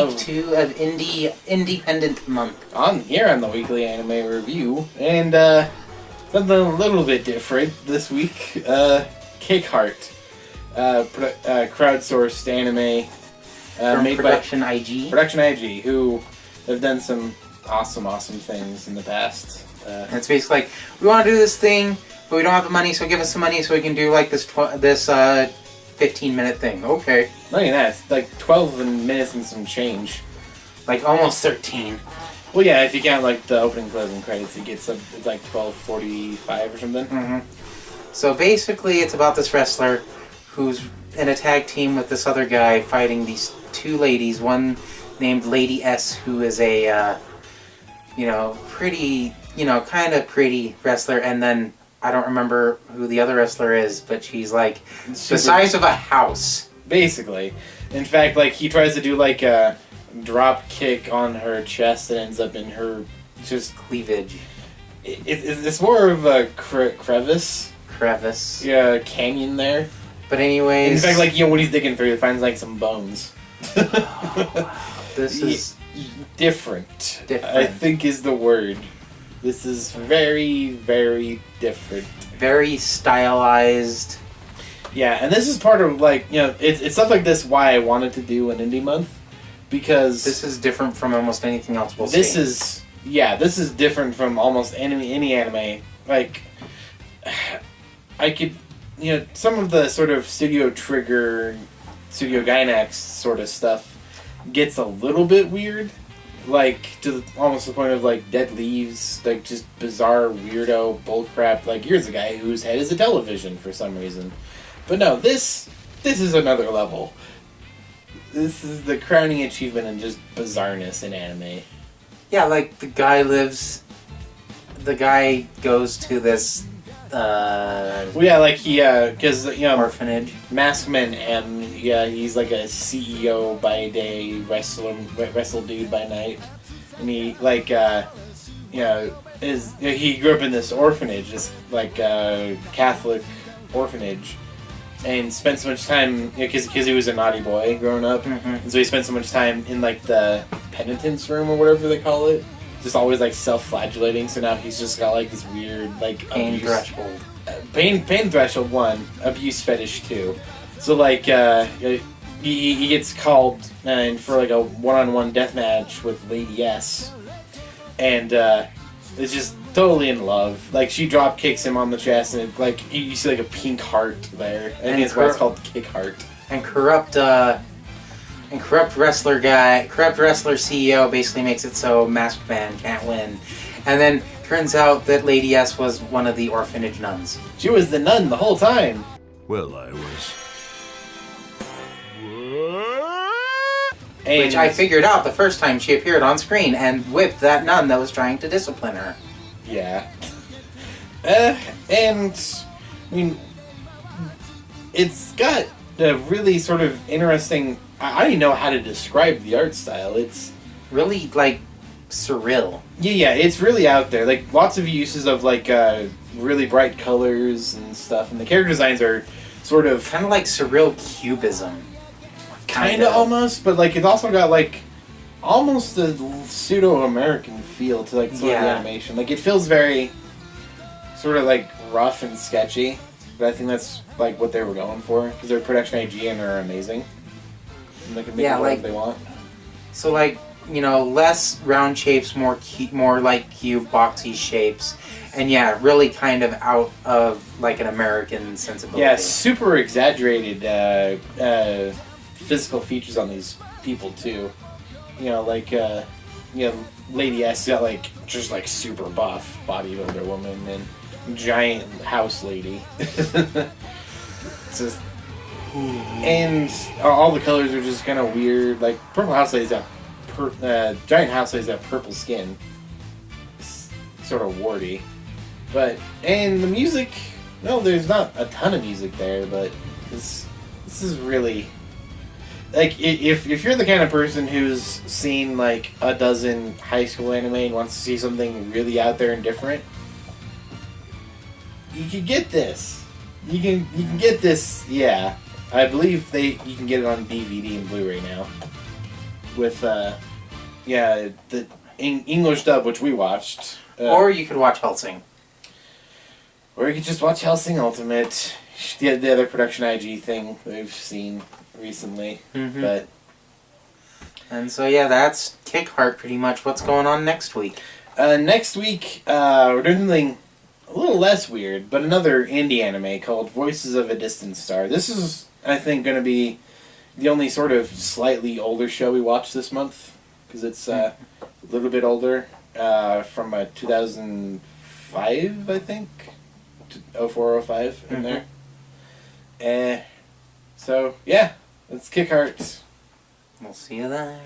Week 2 of Independent Month. On here on the Weekly Anime Review, and something a little bit different this week. KickHeart, crowdsourced anime From made Production by IG. Production IG, who have done some awesome things in the past. And it's basically like, we want to do this thing, but we don't have the money, so give us some money so we can do like this 15-minute thing. Okay. Not even that, it's like 12 minutes and some change. Like almost 13. Well, yeah, if you count like the opening, closing credits, it's like 12:45 or something. Mm-hmm. So basically, it's about this wrestler who's in a tag team with this other guy fighting these two ladies. One named Lady S, who is a, pretty, kind of pretty wrestler, and then I don't remember who the other wrestler is, but she's like the size of a house. Basically. In fact, like, he tries to do like a drop kick on her chest and ends up in her just Cleavage. It's more of a crevice. Yeah, canyon there. But anyways... In fact, like, when he's digging through, he finds like some bones. Oh, wow. This is... Different, I think is the word. This is very, very different. Very stylized. Yeah, and this is part of, like, it's stuff like this why I wanted to do an indie month. Because... This is different from almost anything else we'll see. This is different from almost any anime. Like, I could... some of the sort of Studio Trigger, Studio Gainax sort of stuff gets a little bit weird. Like, to almost the point of, like, dead leaves, like, just bizarre, weirdo bullcrap. Like, here's a guy whose head is a television for some reason. But no, this is another level. This is the crowning achievement in just bizarreness in anime. Yeah, like, the guy goes to this, well, yeah, like, he, because, orphanage. Maskman M, yeah, he's like a CEO by day, wrestle dude by night. And he, like, he grew up in this orphanage, this, like, Catholic orphanage, and spent so much time, because he was a naughty boy growing up, and so he spent so much time in, like, the penitence room or whatever they call it, just always, like, self-flagellating, so now he's just got, like, this weird, like, Pain threshold. Pain threshold 1, abuse fetish 2. So, like, he gets called in for, like, a one-on-one deathmatch with Lady S, and is just totally in love. Like, she drop kicks him on the chest, and it, like, you see, like, a pink heart there. I think that's why it's called KickHeart. And corrupt wrestler CEO basically makes it so Masked Man can't win. And then turns out that Lady S was one of the orphanage nuns. She was the nun the whole time. Well, I was. Which I figured out the first time she appeared on screen and whipped that nun that was trying to discipline her. Yeah. And, I mean, it's got a really sort of interesting... I don't even know how to describe the art style. It's really, like, surreal. Yeah, it's really out there. Like, lots of uses of, like, really bright colors and stuff. And the character designs are sort of... Kind of like surreal cubism. Kind of almost, but, like, it's also got, like, almost a pseudo-American feel to, like, some of the animation. Like, it feels very sort of, like, rough and sketchy. But I think that's, like, what they were going for. Because their production IG and are amazing. And they can make whatever they want. So, like, less round shapes, more like cube, boxy shapes. And, yeah, really kind of out of, like, an American sensibility. Yeah, super exaggerated physical features on these people, too. Like, Lady S got, like, just, like, super buff bodybuilder woman and giant house lady. Just... And all the colors are just kind of weird. Like, purple house lady's got giant house lady's got purple skin. It's sort of warty. And the music, no, there's not a ton of music there, but this is really... Like, if you're the kind of person who's seen, like, a dozen high school anime and wants to see something really out there and different, you can get this. You can get this, yeah. I believe you can get it on DVD and Blu-ray now. with the English dub, which we watched. Or you could watch Helsing. Or you could just watch Helsing Ultimate, the other production IG thing we've seen recently. Mm-hmm. But and so yeah, that's KickHeart pretty much. What's going on next week? Next week we're doing something a little less weird, but another indie anime called Voices of a Distant Star. This is, I think, going to be the only sort of slightly older show we watched this month, because it's a little bit older, from 2005, I think. 04, 05 in there. So, yeah, let's KickHeart. We'll see you there.